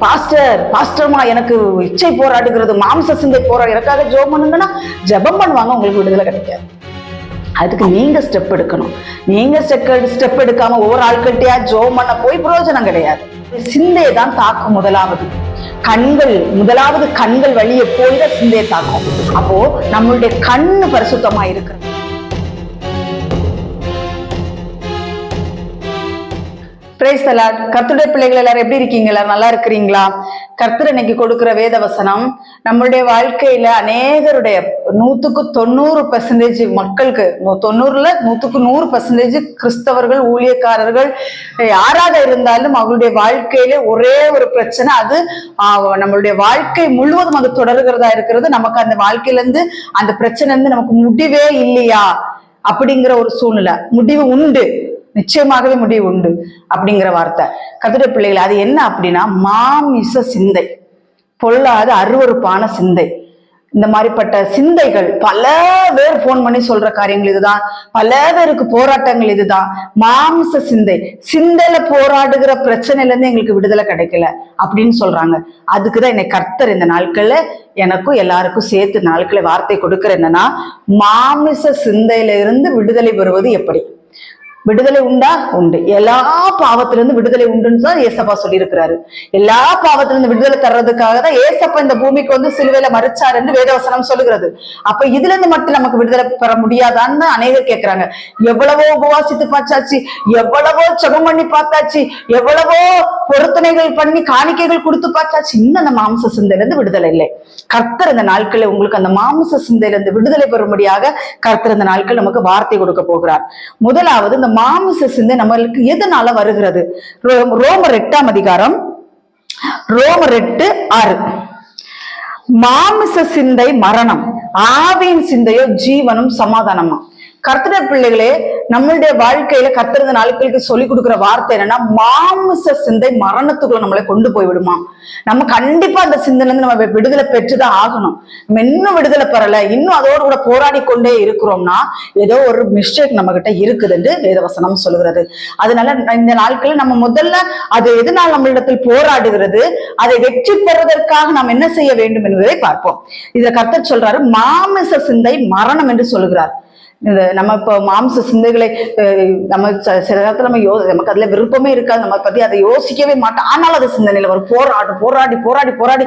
பாஸ்டர்மா எனக்கு இச்சை போராடுகிறது, மாம்ச சிந்தை போராடு, எனக்காக ஜெபம் பண்ணுங்கன்னா ஜெபம் பண்ணுவாங்க, உங்களுக்கு விடுதலை கிடைக்காது. அதுக்கு நீங்க ஸ்டெப் எடுக்கணும். நீங்க ஸ்டெப் எடுக்காம ஒவ்வொரு ஆட்கள்கிட்டயா ஜெபம் பண்ண போய் பிரயோஜனம் கிடையாது. சிந்தையை தான் தாக்கும். முதலாவது கண்கள் வழியே போய்தான் சிந்தையை தாக்கும். அப்போ நம்மளுடைய கண்ணு பரிசுத்தமா இருக்கிறது. Praise the Lord. கர்த்தருடைய பிள்ளைகள் எல்லாரும் எப்படி இருக்கீங்க? எல்லாரும் நல்லா இருக்கிறீங்களா? கர்த்தர் இன்னைக்கு கொடுக்கிற வேத வசனம் நம்மளுடைய வாழ்க்கையில அநேகருடைய 100% மக்களுக்கு 100% கிறிஸ்தவர்கள், ஊழியக்காரர்கள் யாராக இருந்தாலும் அவங்களுடைய வாழ்க்கையில ஒரே ஒரு பிரச்சனை, அது நம்மளுடைய வாழ்க்கை முழுவதும் அது தொடர்கிறதா இருக்கிறது. நமக்கு அந்த வாழ்க்கையில இருந்து அந்த பிரச்சனை இருந்து நமக்கு முடிவே இல்லையா அப்படிங்கிற ஒரு சூழ்நிலை. முடிவு உண்டு, நிச்சயமாகவே முடிவு உண்டு அப்படிங்கிற வார்த்தை. கர்த்தருடைய பிள்ளைகள், அது என்ன அப்படின்னா மாமிச சிந்தை, பொல்லாத அருவருப்பான சிந்தை. இந்த மாதிரிப்பட்ட சிந்தைகள் பல பேர் போன் பண்ணி சொல்ற காரியங்கள் இதுதான், பல பேருக்கு போராட்டங்கள் இதுதான். மாமிச சிந்தையில போராடுகிற பிரச்சனையில இருந்து எங்களுக்கு விடுதலை கிடைக்கல அப்படின்னு சொல்றாங்க. அதுக்குதான் என்னை கர்த்தர் இந்த நாட்கள்ல எனக்கும் எல்லாருக்கும் சேர்த்து நாட்களை வார்த்தை கொடுக்கிற என்னன்னா, மாமிச சிந்தையில இருந்து விடுதலை பெறுவது எப்படி? விடுதலை உண்டா? உண்டு. எல்லா பாவத்திலிருந்து விடுதலை உண்டுன்னு தான் ஏசப்பா சொல்லி இருக்கிறாரு. எல்லா பாவத்திலிருந்து விடுதலை தர்றதுக்காக தான் ஏசப்பா இந்த பூமிக்கு வந்து சிலுவையில மரிச்சார் என்று வேதவசனம் சொல்லுகிறது. அப்ப இதுல இருந்து மட்டும் நமக்கு விடுதலை பெற முடியாதான்னு அநேகர் கேட்கிறாங்க. எவ்வளவோ உபவாசித்து பார்த்தாச்சு, எவ்வளவோ ஜெபம் பண்ணி பார்த்தாச்சு, எவ்வளவோ பொருத்தனைகள் பண்ணி காணிக்கைகள் கொடுத்து பார்த்தாச்சு, இன்னும் அந்த மாம்ச சிந்தையில இருந்து விடுதலை இல்லை. கர்த்தர் இந்த நாட்களில் உங்களுக்கு அந்த மாம்ச சிந்தையில இருந்து விடுதலை பெறும்படியாக கர்த்தர் இந்த நாட்கள் நமக்கு வார்த்தை கொடுக்க போகிறார். முதலாவது, இந்த மாமிச சிந்தை நம்மளுக்கு எதனால வருகிறது? ரோமர் 8ஆம் அதிகாரம், ரோமர் 8:6. மாமிச சிந்தை மரணம், ஆவியின் சிந்தையோ ஜீவனும் சமாதானமா. கர்த்தருடைய பிள்ளைகளே, நம்மளுடைய வாழ்க்கையில கர்த்தர் இந்த நாட்களுக்கு சொல்லி கொடுக்குற வார்த்தை என்னன்னா, மாமிச சிந்தை மரணத்துக்குள்ள நம்மளை கொண்டு போய் விடுமா. நம்ம கண்டிப்பா அந்த சிந்தனை இருந்து நம்ம விடுதலை பெற்றுதான் ஆகணும். நம்ம இன்னும் விடுதலை பெறல, இன்னும் அதோடு கூட போராடி கொண்டே இருக்கிறோம்னா ஏதோ ஒரு மிஸ்டேக் நம்ம கிட்ட இருக்குது என்று வேதவசனம் சொல்லுகிறது. அதனால இந்த நாட்களில் நம்ம முதல்ல அது எதனால் நம்மளிடத்தில் போராடுகிறது, அதை வெற்றி பெறுவதற்காக நாம் என்ன செய்ய வேண்டும் என்பதை பார்ப்போம். இதுல கர்த்தர் சொல்றாரு, மாமிச சிந்தை மரணம் என்று சொல்லுகிறார். நம்ம இப்போ மாம்ச சிந்தைகளை நம்ம சில நேரத்துல நமக்கு அதுல விருப்பமே இருக்காது, நம்ம பத்தி அதை யோசிக்கவே மாட்டோம். ஆனாலும் அது சிந்தனையில ஒரு போராடி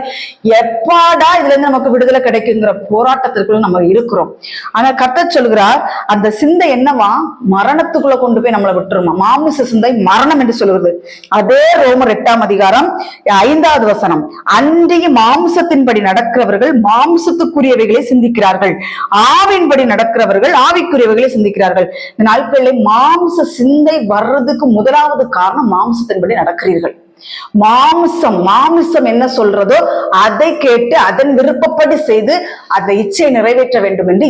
எப்பாடா இதுல இருந்து நமக்கு விடுதலை கிடைக்குங்கிற போராட்டத்திற்குள்ள நம்ம இருக்கிறோம். ஆனா கர்த்தர் சொல்கிறார், அந்த சிந்தை என்னவா, மரணத்துக்குள்ள கொண்டு போய் நம்மளை விட்டுருமா. மாமிச சிந்தை மரணம் என்று சொல்கிறது. அதே ரோமர் 8ஆம் அதிகாரம் 5வது வசனம், அன்றைய மாம்சத்தின்படி நடக்கிறவர்கள் மாம்சத்துக்குரியவைகளை சிந்திக்கிறார்கள், ஆவின்படி நடக்கிறவர்கள் ஆவிக்குரியவைகளை சிந்திக்கிறார்கள். இந்த நாட்களில் மாம்ச சிந்தை வர்றதுக்கு முதலாவது காரணம், மாம்சத்தின்படி நடக்கிறீர்கள். மாமிசம் என்ன சொல்றதோ அதை கேட்டு அதன் விருப்பப்படி செய்து அந்த இச்சையை நிறைவேற்ற வேண்டும் என்று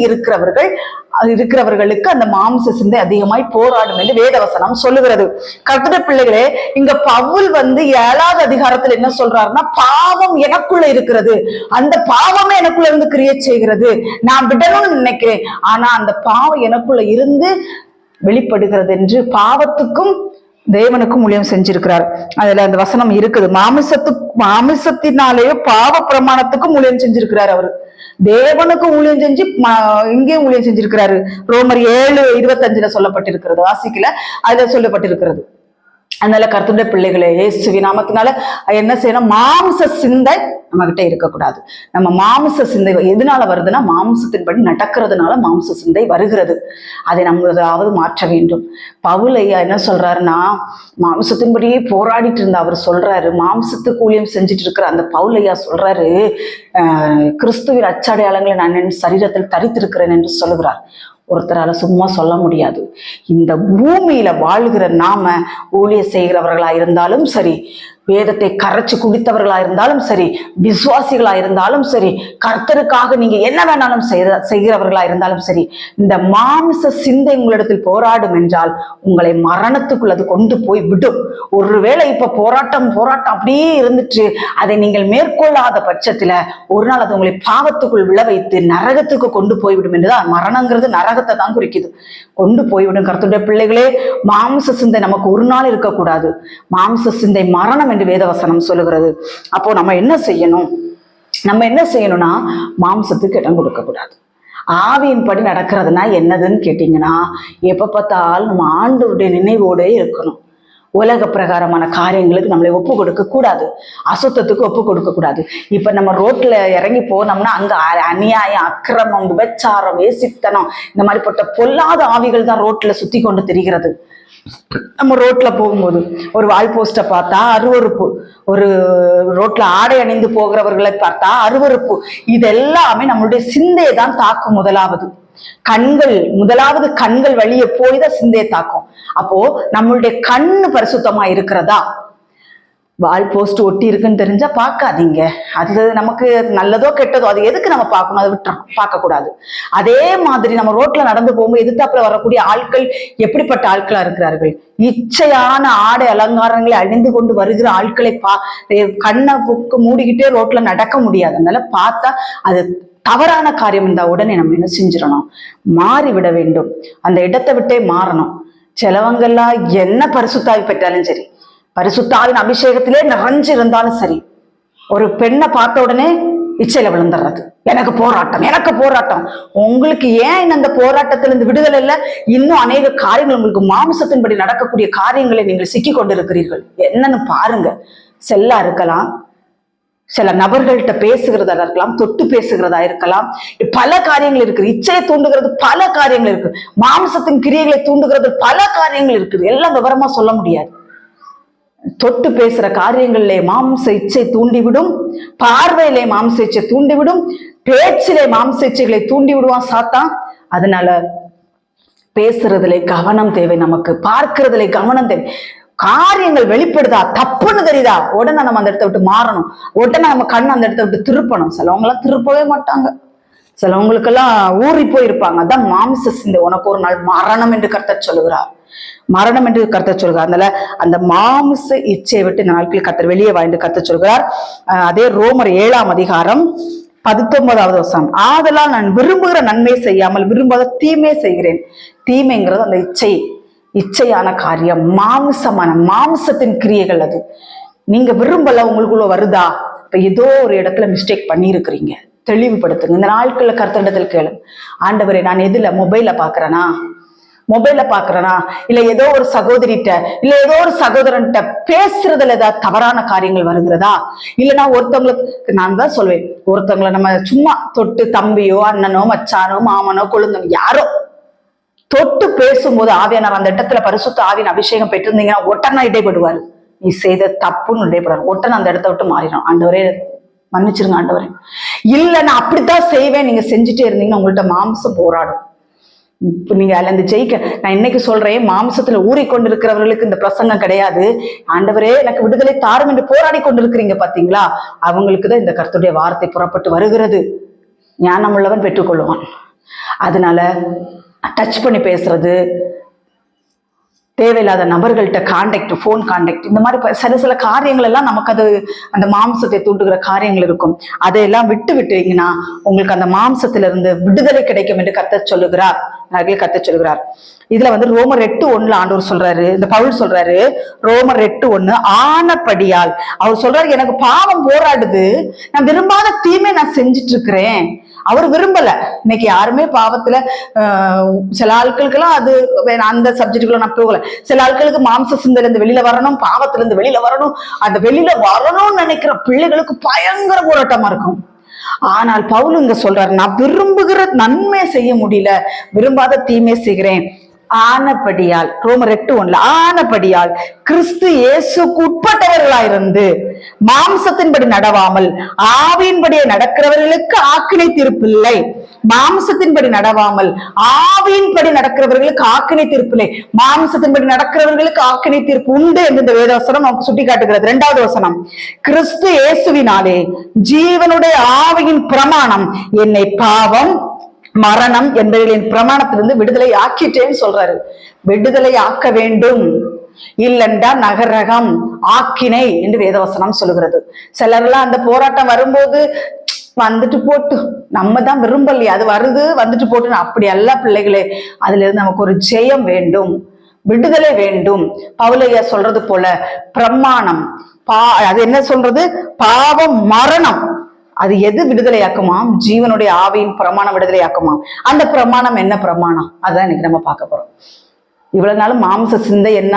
இருக்கிறவர்களுக்கு அந்த மாம்ச சிந்தை அதிகமாய் போராடும் என்று வேதவசனம் சொல்லுகிறது. கர்த்தருடைய பிள்ளைகளே, இங்க பவுல் 7வது அதிகாரத்துல என்ன சொல்றாருன்னா, பாவம் எனக்குள்ள இருக்கிறது, அந்த பாவமே எனக்குள்ள இருந்து கிரியேட் செய்கிறது, நான் விடணும்னு நினைக்கிறேன், ஆனா அந்த பாவம் எனக்குள்ள இருந்து வெளிப்படுகிறது என்று பாவத்துக்கும் தேவனுக்கும் ஊழியம் செஞ்சிருக்கிறார். அதுல அந்த வசனம் இருக்குது. மாமிசத்தினாலேயோ பாவ பிரமாணத்துக்கும் ஊழியம் செஞ்சிருக்கிறார். அவரு தேவனுக்கு ஊழியம் செஞ்சு இங்கேயும் ஊழியம் செஞ்சிருக்கிறாரு. ரோமர் 7:25 சொல்லப்பட்டிருக்கிறது, வாசிக்கல, அதுல சொல்லப்பட்டிருக்கிறது. அதனால கர்த்தருடைய பிள்ளைகளே, இயேசுவின் நாமத்தினால என்ன செய்யணும், மாம்ச சிந்தை நம்ம கிட்ட இருக்கக்கூடாது. நம்ம மாம்ச சிந்தை எதனால வருதுன்னா, மாம்சத்தின்படி நடக்கிறதுனால மாம்ச சிந்தை வருகிறது. அதை நம்மளாவது மாற்ற வேண்டும். பவுல் ஐயா என்ன சொல்றாருன்னா, மாம்சத்தின்படியே போராடிட்டு இருந்த அவர் சொல்றாரு, மாம்சத்துக்கு ஊழியம் செஞ்சுட்டு இருக்கிற அந்த பவுல் ஐயா சொல்றாரு, கிறிஸ்துவின் அச்சடையாளங்களை நான் என் சரீரத்தில் தரித்திருக்கிறேன் என்று சொல்லுகிறார். ஒருத்தரால சும்மா சொல்ல முடியாது. இந்த பூமியில வாழ்கிற நாம ஊழிய செய்கிறவர்களா இருந்தாலும் சரி, வேதத்தை கரைச்சு குடித்தவர்களா இருந்தாலும் சரி, விசுவாசிகளா இருந்தாலும் சரி, கர்த்தருக்காக நீங்க என்ன வேணாலும் செய்கிறவர்களா இருந்தாலும் சரி, இந்த மாமிச சிந்தை உங்களிடத்தில் போராடும் என்றால் உங்களை மரணத்துக்குள்ள அது கொண்டு போய் விடும். ஒருவேளை இப்ப போராட்டம் அப்படியே இருந்துட்டு அதை நீங்கள் மேற்கொள்ளாத பட்சத்துல ஒரு நாள் அது உங்களை பாவத்துக்குள் விழ வைத்து நரகத்துக்கு கொண்டு போய்விடும் என்றுதான். மரணங்கிறது நரகத்தை தான் குறிக்குது, கொண்டு போய்விடும். கர்த்தருடைய பிள்ளைகளே, மாம்ச சிந்தை நமக்கு ஒரு நாள் இருக்கக்கூடாது. மாம்ச சிந்தை மரணம் என்று வேதவசனம் சொல்லுகிறது. அப்போ நம்ம என்ன செய்யணும்னா மாம்சத்துக்கு இடம் கொடுக்க கூடாது. ஆவியின்படி நடக்கிறதுனா என்னதுன்னு கேட்டீங்கன்னா, எப்ப பார்த்தாலும் நம்ம ஆண்டவருடைய நினைவோட இருக்கணும். உலக பிரகாரமான காரியங்களுக்கு நம்மளை ஒப்பு கொடுக்க கூடாது, அசுத்தத்துக்கு ஒப்பு கொடுக்க கூடாது. இப்ப நம்ம ரோட்ல இறங்கி போனோம்னா அங்க அநியாயம், அக்கிரமம், விபச்சாரம், வேசித்தனம், இந்த மாதிரிப்பட்ட பொல்லாத ஆவிகள் தான் ரோட்ல சுத்தி கொண்டு திரிகிறது. நம்ம ரோட்ல போகும்போது ஒரு வால் போஸ்ட பார்த்தா அருவறுப்பு, ஒரு ரோட்ல ஆடை அணிந்து போகிறவர்களை பார்த்தா அருவறுப்பு. இதெல்லாமே நம்மளுடைய சிந்தையை தான் தாக்கும். முதலாவது கண்கள் வழியே போய் தான் சிந்தையை தாக்கும். அப்போ நம்மளுடைய கண்ணு பரிசுத்தமா இருக்கிறதா? வால் போஸ்ட் ஒட்டி இருக்குன்னு தெரிஞ்சா பார்க்காதீங்க. அது நமக்கு நல்லதோ கெட்டதோ, அது எதுக்கு நம்ம பார்க்கணும்? அதை விட்டுறோம், பார்க்க கூடாது. அதே மாதிரி நம்ம ரோட்ல நடந்து போகும்போது எதிர்த்தாப்புல வரக்கூடிய ஆட்கள் எப்படிப்பட்ட ஆட்களா இருக்கிறார்கள்? இச்சையான ஆடை அலங்காரங்களை அணிந்து கொண்டு வருகிற ஆட்களை கண்ணை மூடிக்கிட்டே ரோட்ல நடக்க முடியாது. அதனால பார்த்தா அது தவறான காரியம் இருந்தா உடனே நம்ம என்ன செஞ்சிடணும்? மாறிவிட வேண்டும். அந்த இடத்தை விட்டே மாறணும். சிலவங்கெல்லாம் என்ன பரிசுத்தாவி பெற்றாலும் சரி, பரிசுத்தாவின் அபிஷேகத்திலே நிறைஞ்சு இருந்தாலும் சரி, ஒரு பெண்ணை பார்த்த உடனே இச்சையில விழுந்துடுறது. எனக்கு போராட்டம். உங்களுக்கு ஏன் அந்த போராட்டத்திலிருந்து விடுதலை இல்லை? இன்னும் அநேக காரியங்கள் உங்களுக்கு மாம்சத்தின்படி நடக்கக்கூடிய காரியங்களை நீங்கள் சிக்கி கொண்டிருக்கிறீர்கள். என்னன்னு பாருங்க. செல்லா இருக்கலாம், சில நபர்கள்ட்ட பேசுகிறதா இருக்கலாம், தொட்டு பேசுகிறதா இருக்கலாம், பல காரியங்கள் இருக்குது. இச்சையை தூண்டுகிறது பல காரியங்கள் இருக்கு, மாம்சத்தின் கிரியைகளை தூண்டுகிறது பல காரியங்கள் இருக்குது. எல்லாம் விவரமா சொல்ல முடியாது. தொட்டு பேசுற காரியங்களிலே மாம்ச இச்சை தூண்டிவிடும், பார்வையிலே மாம்ச இச்சை தூண்டிவிடும், பேச்சிலே மாம்ச இச்சைகளை தூண்டி விடுவான் சாத்தான். அதனால பேசுறதுல கவனம் தேவை, நமக்கு பார்க்கிறதுல கவனம் தேவை. காரியங்கள் வெளிப்படுதா, தப்புன்னு தெரியுதா, உடனே நம்ம அந்த இடத்த விட்டு மாறணும். உடனே நம்ம கண்ணு அந்த இடத்த விட்டு திருப்பணும். சிலவங்க எல்லாம் திருப்பவே மாட்டாங்க, சிலவங்களுக்கெல்லாம் ஊறி போயிருப்பாங்க. அதான் மாம்ச சிந்தை. உனக்கு ஒரு நாள் மரணம் என்று கர்த்தர் சொல்லுகிறார். அதனால அந்த மாம்ச இச்சையை விட்டு இந்த நாட்களில் கர்த்தர் வெளியே வாழ்ந்து கர்த்தர் சொல்கிறார். அதே ரோமர் 7ஆம் அதிகாரம் 19வது வசனம், ஆதலால் நான் விரும்புகிற நன்மை செய்யாமல் விரும்பாத தீமை செய்கிறேன். தீமைங்கிறது அந்த இச்சையான காரியம், மாம்சத்தின் கிரியைகள். அது நீங்க விரும்பல, உங்களுக்குள்ள வருதா? இப்ப ஏதோ ஒரு இடத்துல மிஸ்டேக் பண்ணி இருக்கிறீங்க, தெளிவுபடுத்துங்க. இந்த நாட்கள்ல கர்த்தரிடத்தில் கேளு, ஆண்டவரே நான் எதுல மொபைல பாக்குறேனா, இல்ல ஏதோ ஒரு சகோதரிட்ட, இல்ல ஏதோ ஒரு சகோதரன்ட்ட பேசுறதுல ஏதாவது தவறான காரியங்கள் வருகிறதா? இல்லைன்னா ஒருத்தவங்களுக்கு, நான் தான் சொல்வேன், ஒருத்தவங்களை நம்ம சும்மா தொட்டு, தம்பியோ அண்ணனோ மச்சானோ மாமனோ கொழுந்தனோ யாரோ தொட்டு பேசும்போது ஆவியானவர் அந்த இடத்துல பரிசுத்த ஆவியின் அபிஷேகம் பெற்றிருந்தீங்கன்னா ஒட்டனா இடைப்படுவாரு. நீ செய்த தப்புன்னு இடைப்படுவார். ஒட்டனை அந்த இடத்த விட்டு மாறிடும். ஆண்டவரே மன்னிச்சிருங்க ஆண்டவரே, இல்ல நான் அப்படித்தான் செய்வேன் நீங்க செஞ்சுட்டே இருந்தீங்கன்னா உங்கள்ட்ட மாம்சம் போராடும். இப்ப நீங்க அதுல இருந்து ஜெயிக்க நான் இன்னைக்கு சொல்றேன், மாம்சத்துல ஊறிக்கொண்டிருக்கிறவர்களுக்கு இந்த பிரசங்கம் கிடையாது. ஆண்டவரே எனக்கு விடுதலை தாரும் என்று போராடி கொண்டிருக்கிறீங்க பாத்தீங்களா, அவங்களுக்குதான் இந்த கர்த்தருடைய வார்த்தை புறப்பட்டு வருகிறது. ஞானம் உள்ளவன் பெற்றுக்கொள்வான். அதனால டச் பண்ணி பேசுறது, தேவையில்லாத நபர்கள்ட்ட போன் கான்டாக்ட், இந்த மாதிரி சில காரியங்கள் எல்லாம் நமக்கு அது அந்த மாம்சத்தை தூண்டுகிற காரியங்கள் இருக்கும். அதையெல்லாம் விட்டுட்டீங்கன்னா உங்களுக்கு அந்த மாம்சத்திலிருந்து விடுதலை கிடைக்கும் என்று கர்த்தர் சொல்லுகிறார். இதுல ரோமர் 8:1 ஆண்டவர் சொல்றாரு, இந்த பவுல் சொல்றாரு, ரோமர் 8:1, ஆனபடியால் அவர் சொல்றாரு, எனக்கு பாவம் போராடுது, நான் விரும்பாத தீமை நான் செஞ்சுட்டு இருக்கிறேன். அவர் விரும்பல. இன்னைக்கு யாருமே பாவத்துல சில ஆட்களுக்கெல்லாம் அது அந்த சப்ஜெக்டுக்குள்ள நான் போகல. சில ஆட்களுக்கு மாம்ச சிந்தையில இருந்து வெளியில வரணும், பாவத்துல இருந்து வெளியில வரணும், அந்த வெளியில வரணும்னு நினைக்கிற பிள்ளைகளுக்கு பயங்கர போராட்டமா இருக்கும். ஆனால் பவுல் இங்க சொல்றாரு, நான் விரும்புகிற நன்மை செய்ய முடியல, விரும்பாத தீமை செய்கிறேன். ஆனபடியால், ரோமர் 8:1, ஆனபடியால் கிறிஸ்து இயேசுக்கு உட்பட்டவர்களாயிருந்து மாம்சத்தின்படி நடவாமல் ஆவியின்படியே நடக்கிறவர்களுக்கு ஆக்கினை தீர்ப்பில்லை. மாம்சத்தின்படி நடவாமல் ஆவியின்படி நடக்கிறவர்களுக்கு ஆக்கினை தீர்ப்பில்லை, மாம்சத்தின்படி நடக்கிறவர்களுக்கு ஆக்கினை தீர்ப்பு உண்டு என்று இந்த வேதவசனம் நமக்கு சுட்டி காட்டுகிறது. 2வது வசனம், கிறிஸ்து இயேசுவினாலே ஜீவனுடைய ஆவியின் பிரமாணம் என்னை பாவம் மரணம் என்பவர்களின் பிரமாணத்திலிருந்து விடுதலை ஆக்கிட்டேன்னு சொல்றாரு. விடுதலை ஆக்க வேண்டும், இல்லண்டா நகரகம் ஆக்கினை என்று வேதவசனம் சொல்லுகிறது. சிலர்லாம் அந்த போராட்டம் வரும்போது வந்துட்டு போட்டு, நம்ம தான் விரும்பலையே, அது வருது வந்துட்டு போட்டு, அப்படி அல்ல பிள்ளைகளே. அதுல இருந்து நமக்கு ஒரு ஜெயம் வேண்டும். விடுதலை வேண்டும். பவுலையா சொல்றது போல பிரமாணம் அது என்ன சொல்றது, பாவம் மரணம் அது எது விடுதலையாக்குமாம்? ஜீவனுடைய ஆவியின் பிரமாணம் விடுதலையாக்குமாம். அந்த பிரமாணம் என்ன பிரமாணம்? அதான் இன்னைக்கு நம்ம பார்க்க போறோம். இவ்வளவு நாளும் மாம்ச சிந்தை என்ன,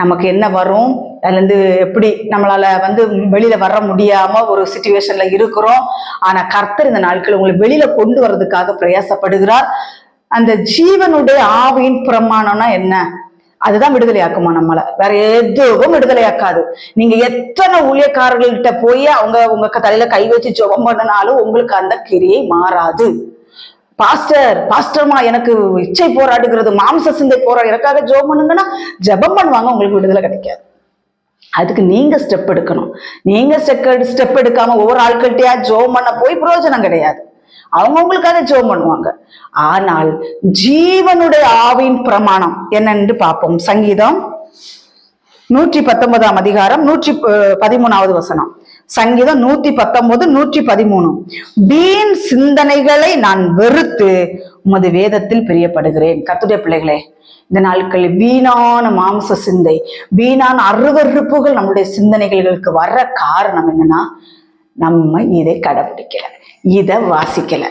நமக்கு என்ன வரும், அதுல இருந்து எப்படி நம்மளால வெளியில வர முடியாம ஒரு சிச்சுவேஷன்ல இருக்கிறோம். ஆனா கர்த்தர் இந்த நாட்கள் உங்களை வெளியில கொண்டு வர்றதுக்காக பிரயாசப்படுகிறார். அந்த ஜீவனுடைய ஆவியின் பிரமாணம்னா என்ன? அதுதான் விடுதலையாக்குமா நம்மள, வேற எதுவும் விடுதலையாக்காது. நீங்க எத்தனை ஊழியக்காரர்கள்கிட்ட போய் உங்க தலையில கை வச்சு ஜெபம் பண்ணினாலும் உங்களுக்கு அந்த கிரியை மாறாது. பாஸ்டர்மா எனக்கு இச்சை போராடுகிறது, மாம்ச சிந்தை போராடு, எனக்காக ஜெபம் பண்ணுங்கன்னா ஜெபம் பண்ணுவாங்க, உங்களுக்கு விடுதலை கிடைக்காது. அதுக்கு நீங்க ஸ்டெப் எடுக்கணும். நீங்க ஸ்டெப் எடுக்காம ஒவ்வொரு ஆட்கள்கிட்டயா ஜெபம் பண்ண போய் பிரயோஜனம் கிடையாது. அவங்களுக்காக ஜெபம் பண்ணுவாங்க. ஆனால் ஜீவனுடைய ஆவியின் பிரமாணம் என்னன்னு பார்ப்போம். சங்கீதம் 119 அதிகாரம் 113 வசனம். சங்கீதம் 119 113. வீண் சிந்தனைகளை நான் வெறுத்து உமது வேதத்தில் பிரியப்படுகிறேன். கர்த்தருடைய பிள்ளைகளே, இந்த நாட்களில் வீணான மாம்ச சிந்தை, வீணான அருவருப்புகள் நம்முடைய சிந்தனைகளுக்கு வர்ற காரணம் என்னன்னா, நம்ம இதை கடைபிடிக்கல, இதை வாசிக்கல.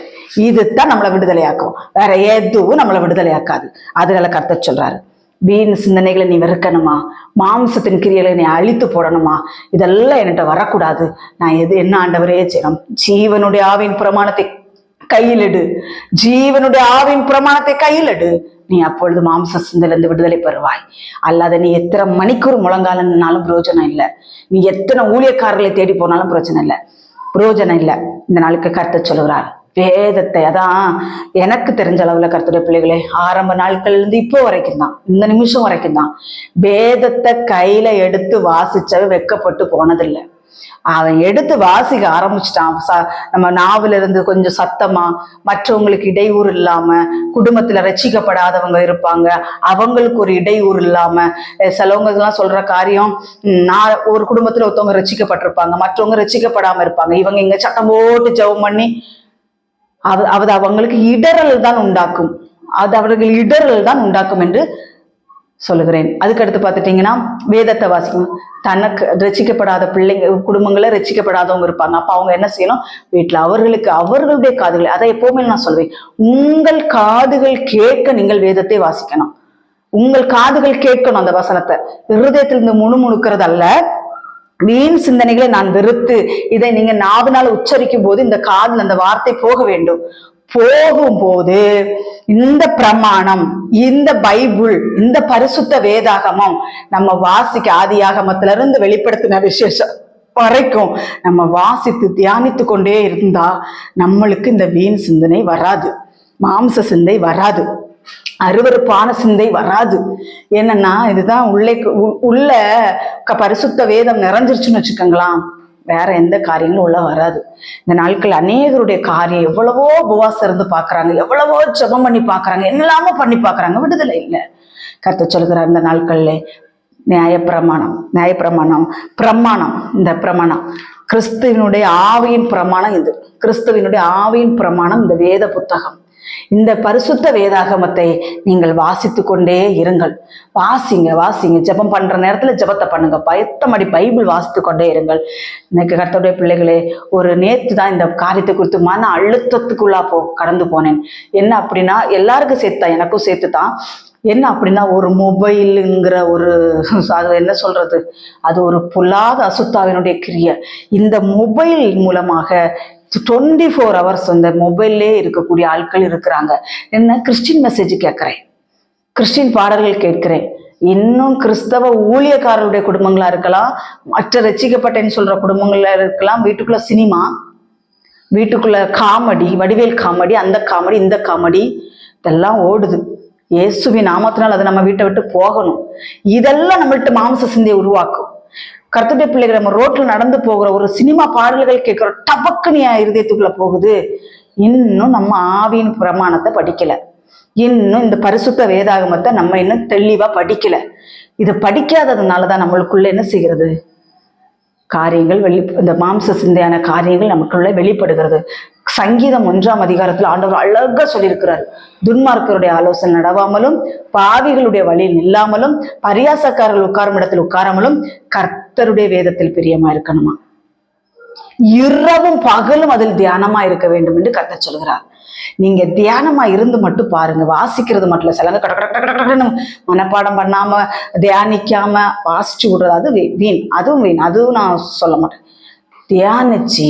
இதுதான் நம்மளை விடுதலையாக்கும், வேற எதுவும் நம்மளை விடுதலையாக்காது. அதனால கர்த்தர் சொல்றாரு, வீண் சிந்தனைகளை நீ வெறுக்கணுமா, மாம்சத்தின் கிரியைகளை நீ அழித்து போடணுமா, இதெல்லாம் என்கிட்ட வரக்கூடாது. நான் என்ன ஆண்டவரே செய்யணும்? ஜீவனுடைய ஆவியின் பிரமாணத்தை கையிலிடு, ஜீவனுடைய ஆவியின் பிரமாணத்தை கையிலிடு. நீ அப்பொழுது மாம்ச சிந்தையிலிருந்து விடுதலை பெறுவாய். அல்லாத நீ எத்தனை மணிக்கூர் முழங்காலன்னாலும் பிரயோஜனம் இல்லை, நீ எத்தனை ஊழியக்காரர்களை தேடி போனாலும் பிரயோஜனம் இல்லை. இந்த நாளுக்கு கர்த்தர் சொல்லுகிறார், வேதத்தை, அதான் எனக்கு தெரிஞ்ச அளவுல கர்த்தருடைய பிள்ளைகளே, ஆரம்ப நாட்கள்ல இருந்து இப்போ வரைக்கும் தான், இந்த நிமிஷம் வரைக்கும் தான் வேதத்தை கையில எடுத்து வாசிச்சவ வெக்கப்பட்டு போனதில்லை. அவன் எடுத்து வாசிக்க ஆரம்பிச்சுட்டான். நம்ம நாவில இருந்து கொஞ்சம் சத்தமா, மற்றவங்களுக்கு இடையூறு இல்லாம, குடும்பத்துல ரட்சிக்கப்படாதவங்க இருப்பாங்க, அவங்களுக்கு ஒரு இடையூறு இல்லாம, சிலவங்க எல்லாம் சொல்ற காரியம், நான் ஒரு குடும்பத்துல ஒருத்தவங்க ரட்சிக்கப்பட்டிருப்பாங்க, மற்றவங்க ரட்சிக்கப்படாம இருப்பாங்க. இவங்க இங்க சத்தம் போட்டு ஜெபம் பண்ணி அது அவங்களுக்கு இடரல் தான் உண்டாக்கும், அது அவர்கள் இடரல் தான் உண்டாக்கும் என்று சொல்லுகிறேன். அதுக்கடுத்து பார்த்துட்டீங்கன்னா, வேதத்தை வாசிக்கணும். தனக்கு ரட்சிக்கப்படாத பிள்ளைங்க குடும்பங்கள ரட்சிக்கப்படாதவங்க இருப்பாங்க. அப்ப அவங்க என்ன செய்யணும்? வீட்டுல அவர்களுடைய காதுகள், அதை எப்பவுமே நான் சொல்வேன், உங்கள் காதுகள் கேட்க நீங்கள் வேதத்தை வாசிக்கணும். உங்கள் காதுகள் கேட்கணும் அந்த வசனத்தை, இருதயத்திலிருந்து முணுமுணுக்கிறது அல்ல. வீண் சிந்தனைகளை நான் வெறுத்து, இதை நீங்க நாவினால் உச்சரிக்கும் போது இந்த காதுல அந்த வார்த்தை போக வேண்டும். போகும்போது இந்த பிரமாணம், இந்த பைபிள், இந்த பரிசுத்த வேதாகமம் நம்ம வாசிக்க, ஆதியாகமத்துல இருந்து வெளிப்படுத்தின விசேஷம் வரைக்கும் நம்ம வாசித்து தியானித்து கொண்டே இருந்தா நம்மளுக்கு இந்த வீண் சிந்தனை வராது, மாம்ச சிந்தை வராது, அருவருப்பான சிந்தை வராது. என்னன்னா, இதுதான் உள்ள பரிசுத்த வேதம் நிறைஞ்சிருச்சுன்னு வச்சுக்கோங்களாம், வேற எந்த காரியங்களும் உள்ள வராது. இந்த நாட்கள் அநேகருடைய காரியம், எவ்வளவோ உபவாசம் இருந்து பாக்குறாங்க, எவ்வளவோ ஜெபம் பண்ணி பாக்குறாங்க, என்னெல்லாமோ பண்ணி பாக்குறாங்க, விடுதலை இல்லை. கர்த்தர் சொல்கிறார், இந்த நாட்கள்ல நியாயப்பிரமாணம், இந்த பிரமாணம் கிறிஸ்துவினுடைய ஆவியின் பிரமாணம். இது கிறிஸ்துவினுடைய ஆவியின் பிரமாணம், இந்த வேத புத்தகம், இந்த பரிசுத்த வேதாகமத்தை நீங்கள் வாசித்து கொண்டே இருங்கள். வாசிங்க. ஜெபம் பண்ற நேரத்துல ஜெபத்தை பண்ணுங்க, பயத்தமடி பைபிள் வாசித்து கொண்டே இருங்கள். இன்னைக்கு கர்த்தருடைய பிள்ளைகளே, ஒரு நேற்று தான் இந்த காரியத்தை குறித்து மன அழுத்தத்துக்குள்ளா கடந்து போனேன். என்ன அப்படின்னா, எல்லாருக்கும் சேர்த்துதான், எனக்கும் சேர்த்துதான். என்ன அப்படின்னா, ஒரு மொபைலுங்கிற ஒரு, அது என்ன சொல்றது, அது ஒரு பொல்லாத அசுத்தாவினுடைய கிரியை. இந்த மொபைல் மூலமாக 24 hours அந்த மொபைல்லே இருக்கக்கூடிய ஆட்கள் இருக்கிறாங்க. என்ன, கிறிஸ்டின் மெசேஜ் கேட்கிறேன், கிறிஸ்டின் பாடல்கள் கேட்கிறேன். இன்னும் கிறிஸ்தவ ஊழியக்காரருடைய குடும்பங்களா இருக்கலாம், மற்ற ரட்சிக்கப்பட்டேன்னு சொல்ற குடும்பங்களா இருக்கலாம். வீட்டுக்குள்ள சினிமா, வீட்டுக்குள்ள காமெடி, வடிவேல் காமெடி, அந்த காமெடி, இந்த காமெடி, இதெல்லாம் ஓடுது. இயேசுவின் நாமத்தினால் அதை நம்ம வீட்டை விட்டு போகணும். இதெல்லாம் நம்மள்ட்ட மாம்ச சிந்தையை உருவாக்கும். கர்த்தருடைய பிள்ளைகள், நம்ம ரோட்ல நடந்து போகிற ஒரு சினிமா பாடல்கள் கேட்கிற டபக்குன்னு இருதயத்துக்குள்ள போகுது. இன்னும் நம்ம ஆவியின் பிரமாணத்தை படிக்கல, இன்னும் இந்த பரிசுத்த வேதாகமத்தை நம்ம இன்னும் தெளிவா படிக்கல. இதை படிக்காததுனாலதான் நம்மளுக்குள்ள என்ன செய்கிறது, காரியங்கள் இந்த மாம்ச சிந்தையான காரியங்கள் நமக்குள்ள வெளிப்படுகிறது. சங்கீதம் 1ஆம் அதிகாரத்துல ஆண்டவர் அழகா சொல்லியிருக்கிறார், துன்மார்க்கருடைய ஆலோசனை நடவாமலும் பாவிகளுடைய வழியில் நில்லாமலும் பரியாசக்காரர்கள் உட்காரும் இடத்தில் உட்காராமலும் கர்த்தருடைய வேதத்தில் பிரியமா இருக்கணுமா, இரவும் பகலும் அதில் தியானமா இருக்க வேண்டும் என்று கர்த்தர் சொல்கிறார். நீங்க தியானமா இருந்து மட்டும் பாருங்க, வாசிக்கிறது மட்டும் இல்ல, சிலங்க கடற்கடன்னு மனப்பாடம் பண்ணாம தியானிக்காம வாசிச்சு விடுறது அது வீண், அதுவும் வீண், அதுவும் நான் சொல்ல மாட்டேன். தியானிச்சு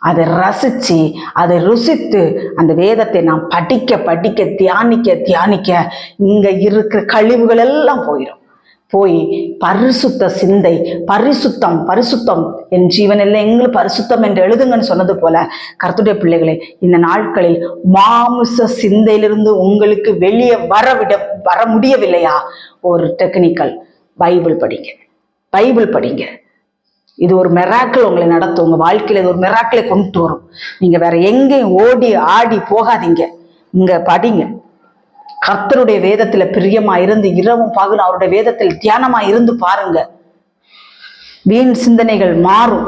அதை ரசிச்சு அதை ருசித்து அந்த வேதத்தை நாம் படிக்க படிக்க தியானிக்க தியானிக்க இங்க இருக்கிற கழிவுகள் எல்லாம் போய் பரிசுத்த சிந்தை, பரிசுத்தம் பரிசுத்தம் என் ஜீவன் இல்லை எங்களுக்கு பரிசுத்தம் என்று எழுதுங்கன்னு சொன்னது போல கர்த்தருடைய பிள்ளைகளே, இந்த நாட்களில் மாமிச சிந்தையிலிருந்து உங்களுக்கு வெளியே வர முடியவில்லையா, ஒரு டெக்னிக்கல் பைபிள் படிங்க, பைபிள் படிங்க. இது ஒரு மெராக்கிள் உங்களை நடத்தும், உங்க வாழ்க்கையில இது ஒரு மெராக்கிளை கொண்டு வரும். நீங்க வேற எங்கேயும் ஓடி ஆடி போகாதீங்க, இங்க படிங்க. கர்த்தருடைய வேதத்துல பிரியமா இருந்து இரவும் பகலும் அவருடைய வேதத்தில் தியானமா இருந்து பாருங்க. வீண் சிந்தனைகள் மாறும்.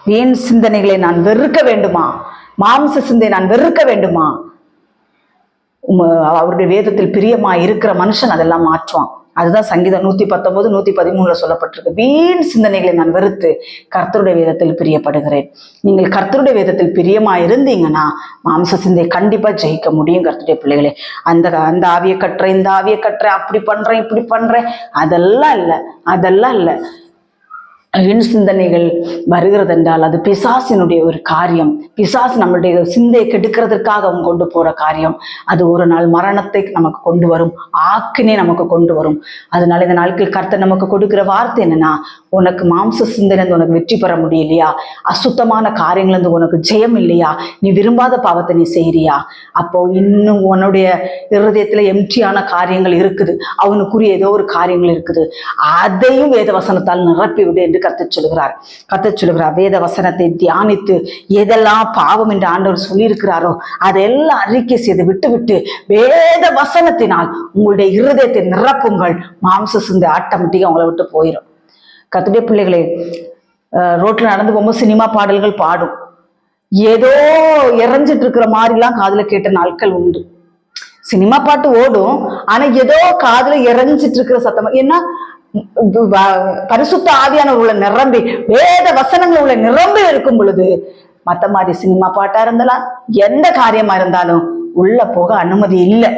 வீண் சிந்தனைகளை நான் வெறுக்க வேண்டுமா, மாம்ச சிந்தை நான் வெறுக்க வேண்டுமா, அவருடைய வேதத்தில் பிரியமா இருக்கிற மனுஷன் அதெல்லாம் மாற்றுவான். அதுதான் சங்கீதம் 119 113 சொல்லப்பட்டிருக்கு. வீண் சிந்தனைகளை நான் வெறுத்து கர்த்தருடைய வேதத்தில் பிரியப்படுகிறேன். நீங்கள் கர்த்தருடைய வேதத்தில் பிரியமா இருந்தீங்கன்னா மாம்ச சிந்தை கண்டிப்பா ஜெயிக்க முடியும். கர்த்தருடைய பிள்ளைகளே, அந்த ஆவியை கட்டுறேன், இந்த ஆவியை கட்டுறேன், அப்படி பண்றேன் இப்படி பண்றேன், அதெல்லாம் இல்லை. வீண் சிந்தனைகள் வருகிறது என்றால் அது பிசாசினுடைய ஒரு காரியம். பிசாசு நம்மளுடைய சிந்தையை கெடுக்கிறதுக்காக அவங்க கொண்டு போற காரியம். அது ஒரு நாள் மரணத்தை நமக்கு கொண்டு வரும், ஆக்கினே நமக்கு கொண்டு வரும். அதனால இந்த நாட்கள் கர்த்தர் நமக்கு கொடுக்கிற வார்த்தை என்னன்னா, உனக்கு மாம்ச சிந்தனை உனக்கு வெற்றி பெற முடியலையா, அசுத்தமான காரியங்கள் இருந்து உனக்கு ஜெயம் இல்லையா, நீ விரும்பாத பாவத்தை நீ செய்யறியா, அப்போ இன்னும் உன்னுடைய இருதயத்துல எம்டியான காரியங்கள் இருக்குது, அவனுக்குரிய ஏதோ ஒரு காரியங்கள் இருக்குது, அதையும் வேத வசனத்தால் நிரப்பி விடு என்று கர்த்தர் சொல்லுகிறார். வேத வசனத்தை தியானித்து எதெல்லாம் பாவம் என்று ஆண்டவர் சொல்லியிருக்கிறாரோ அதெல்லாம் அறிக்கை செய்து விட்டு வேத வசனத்தினால் உங்களுடைய இருதயத்தை நிரப்புங்கள். மாம்ச சிந்தை ஆட்டோமேட்டிக்கா உங்களை விட்டு போயிடும். கர்த்தருடைய பிள்ளைகளே, ரோட்ல நடந்து போகும்போது சினிமா பாடல்கள் பாடும், ஏதோ இறைஞ்சிட்டு இருக்கிற மாதிரிலாம் காதுல கேட்ட நாட்கள் உண்டு. சினிமா பாட்டு ஓடும், ஆனா ஏதோ காதுல இறைஞ்சிட்டு இருக்கிற சத்தம். ஏன்னா பரிசுத்த ஆவியானவர்களை நிரம்பி வேத வசனங்கள் உள்ள நிரம்பி இருக்கும் பொழுது மத்த மாதிரி சினிமா பாட்டா இருந்தாலும் எந்த காரியமா இருந்தாலும் உள்ள போக அனுமதி இல்லை.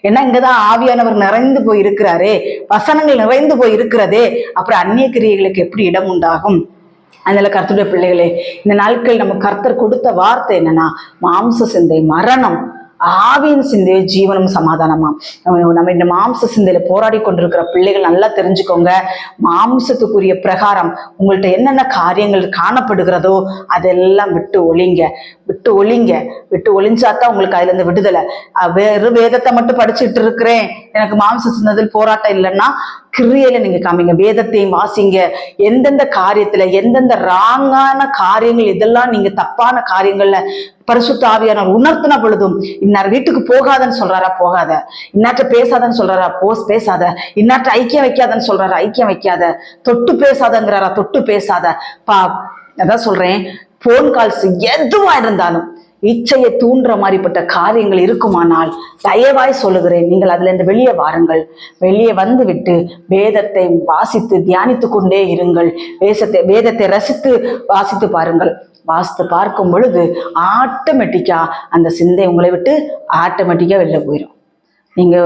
ஏன்னா இங்கதான் ஆவியானவர் நிறைந்து போய் இருக்கிறாரே, வசனங்கள் நிறைந்து போய் இருக்கிறதே, அப்புறம் அந்நிய கிரியைகளுக்கு எப்படி இடம் உண்டாகும்? அதனால கர்த்தருடைய பிள்ளைகளே, இந்த நாட்கள் நம்ம கர்த்தர் கொடுத்த வார்த்தை என்னன்னா, மாம்ச சிந்தை மரணம், ஆவியின் சிந்தையை ஜீவனும் சமாதானமா. நம்ம இந்த மாம்ச சிந்தையில போராடி கொண்டிருக்கிற பிள்ளைகள் நல்லா தெரிஞ்சுக்கோங்க. மாம்சத்துக்குரிய பிரகாரம் உங்கள்ட்ட என்னென்ன காரியங்கள் காணப்படுகிறதோ அதெல்லாம் விட்டு ஒளிஞ்சாதான் உங்களுக்கு அதுல இருந்து விடுதலை. வெறும் வேதத்தை மட்டும் படிச்சுட்டு இருக்கிறேன், எனக்கு மாம்ச சிந்தத்தில் போராட்டம் இல்லைன்னா கிரியையில நீங்க காமிங்க, வேதத்தையும் வாசிங்க. எந்தெந்த காரியத்துல எந்தெந்த ராங்கான காரியங்கள், இதெல்லாம் நீங்க தப்பான காரியங்கள்ல பரிசுத்த ஆவியானவர் உணர்த்தின பொழுதும், இன்னார் வீட்டுக்கு போகாதன்னு சொல்றாரா, போகாத. இன்னாற்ற பேசாதன்னு சொல்றாரா, பேசாத. இன்னாற்ற ஐக்கியம் வைக்காதன்னு சொல்றாரா, ஐக்கியம் வைக்காத. தொட்டு பேசாதங்கிறாரா, தொட்டு பேசாத. அதான் சொல்றேன், போன் கால்ஸ் எதுவா இருந்தாலும் இச்சையை தூண்டுற மாதிரிப்பட்ட காரியங்கள் இருக்குமானால் தயவாய் சொல்லுகிறேன், நீங்கள் அதுல இருந்து வெளியே வாருங்கள். வெளியே வந்து விட்டு வேதத்தை வாசித்து தியானித்து கொண்டே இருங்கள். வேதத்தை ரசித்து வாசித்து பாருங்கள். வாசித்து பார்க்கும் பொழுது ஆட்டோமேட்டிக்கா அந்த சிந்தை உங்களை விட்டு ஆட்டோமேட்டிக்கா வெளில போயிடும். நீங்க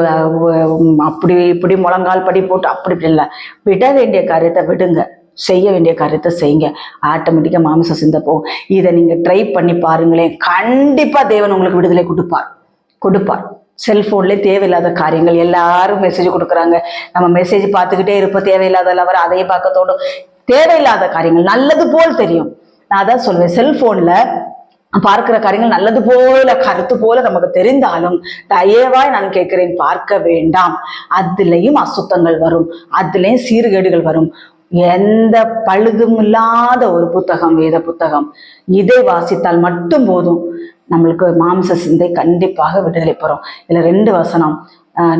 அப்படி இப்படி முழங்கால் படி போட்டு அப்படி இல்லை, விட வேண்டிய காரியத்தை விடுங்க, செய்ய வேண்டிய காரியத்தை செய்யுங்க. ஆட்டோமேட்டிக்கா மாம்ச சிந்தை போகும். இதை நீங்க ட்ரை பண்ணி பாருங்களேன், கண்டிப்பா தேவன் உங்களுக்கு விடுதலை கொடுப்பார். செல்போன்லேயே தேவையில்லாத காரியங்கள், எல்லாரும் மெசேஜ் கொடுக்குறாங்க, நம்ம மெசேஜ் பார்த்துக்கிட்டே இருப்போம், தேவையில்லாத லவர் அதையும் பார்க்க தோடும். தேவையில்லாத காரியங்கள் நல்லது போல் தெரியும். நான் அதான் சொல்லுவேன், செல்போன்ல பார்க்கிற காரியங்கள் நல்லது போல கருத்து போல நமக்கு தெரிந்தாலும் தயவாய் நான் கேட்கிறேன், பார்க்க வேண்டாம். அதுலயும் அசுத்தங்கள் வரும், அதுலயும் சீர்கேடுகள் வரும். எந்த பழுதும் இல்லாத ஒரு புத்தகம் வேத புத்தகம், இதை வாசித்தால் மட்டும் போதும், நம்மளுக்கு மாம்ச சிந்தை கண்டிப்பாக விடுதலை பெறும். இதுல 2 வசனம்,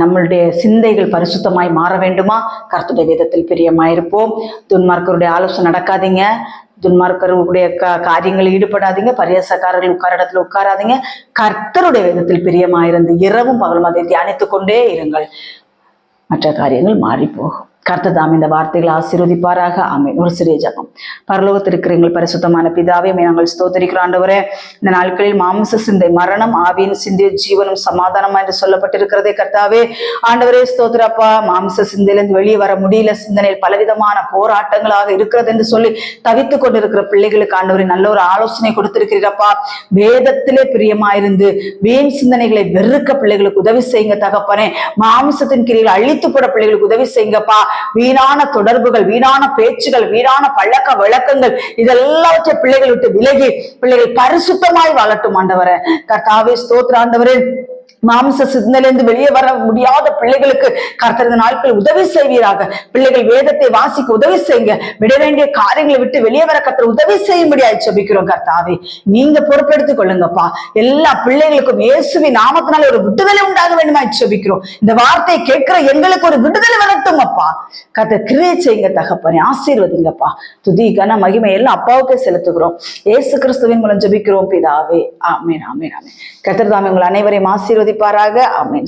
நம்மளுடைய சிந்தைகள் பரிசுத்தமாய் மாற வேண்டுமா, கர்த்தருடைய வேதத்தில் பிரியமாயிருப்போம். துன்மார்க்கருடைய ஆலோசனை நடக்காதீங்க, துன்மார்க்கருடைய காரியங்களில் ஈடுபடாதீங்க, பரியாசக்காரர்கள் உட்கார இடத்துல உட்காராதீங்க. கர்த்தருடைய வேதத்தில் பிரியமாயிருந்து இரவும் பகலும் அதை தியானித்துக் கொண்டே இருங்கள். மற்ற காரியங்கள் மாறி போகும். கர்த்தர் தாம் இந்த வார்த்தைகளை ஆசீர்வதிப்பாராக. ஆமென். ஒரு சிறிய ஜெபம். பரலோகத்தில் இருக்கிற எங்கள் பரிசுத்தமான பிதாவே, நாங்கள் ஸ்தோத்திரிக்கிறோம் ஆண்டவரே. இந்த நாட்களில் மாம்ச சிந்தை மரணம், ஆவியின் சிந்தை ஜீவனும் சமாதானமா என்று சொல்லப்பட்டிருக்கிறதே கர்த்தாவே. ஆண்டவரே ஸ்தோத்திரப்பா, மாம்ச சிந்தையிலிருந்து வெளியே வர முடியல, சிந்தனையில் பலவிதமான போராட்டங்களாக இருக்கிறது என்று சொல்லி தவித்துக் கொண்டிருக்கிற பிள்ளைகளுக்கு ஆண்டவரே நல்ல ஒரு ஆலோசனை கொடுத்திருக்கிறீரப்பா. வேதத்திலே பிரியமாயிருந்து வீண் சிந்தனைகளை வெறுக்க பிள்ளைகளுக்கு உதவி செய்யுங்க தகப்பனே. மாம்சத்தின் கிரியில் அழித்து போட பிள்ளைகளுக்கு உதவி செய்யுங்கப்பா. வீணான தொடர்புகள், வீணான பேச்சுகள், வீணான பழக்க வழக்கங்கள் இதெல்லாவற்றை பிள்ளைகள் விட்டு விலகி பிள்ளைகள் பரிசுத்தமாய் வாழட்டும் ஆண்டவரே. கர்த்தாவே ஸ்தோத்திர ஆண்டவரே. மாம்ச சிந்தனையிலிருந்து வெளியே வர முடியாத பிள்ளைகளுக்கு கர்த்தர் இந்த நாட்கள் உதவி செய்வீராக. பிள்ளைகள் வேதத்தை வாசிக்க உதவி செய்யுங்க. விட வேண்டிய காரியங்களை விட்டு வெளியே வர கர்த்தர் உதவி செய்யும்படியா ஜெபிக்கிறோம் கர்த்தாவே. நீங்க பொறுப்பெடுத்துக் கொள்ளுங்கப்பா. எல்லா பிள்ளைகளுக்கும் இயேசுவின் நாமத்தினால ஒரு விடுதலை உண்டாக வேண்டுமா ஜெபிக்கிறோம். இந்த வார்த்தையை கேட்கிற எங்களுக்கு ஒரு விடுதலை வரட்டும் அப்பா. கர்த்தர் கிரியை செய்யுங்க தகப்பனே. ஆசீர்வதிங்கப்பா. துதி கன மகிமை எல்லாம் அப்பாவுக்கே செலுத்துகிறோம். இயேசு கிறிஸ்துவின் மூலம் ஜெபிக்கிறோம் பிதாவே. ஆமென், ஆமென், ஆமென். கர்த்தர் தாமே உங்கள் அனைவரையும் ஆசீர்வதிப்பாராக. ஆமென்.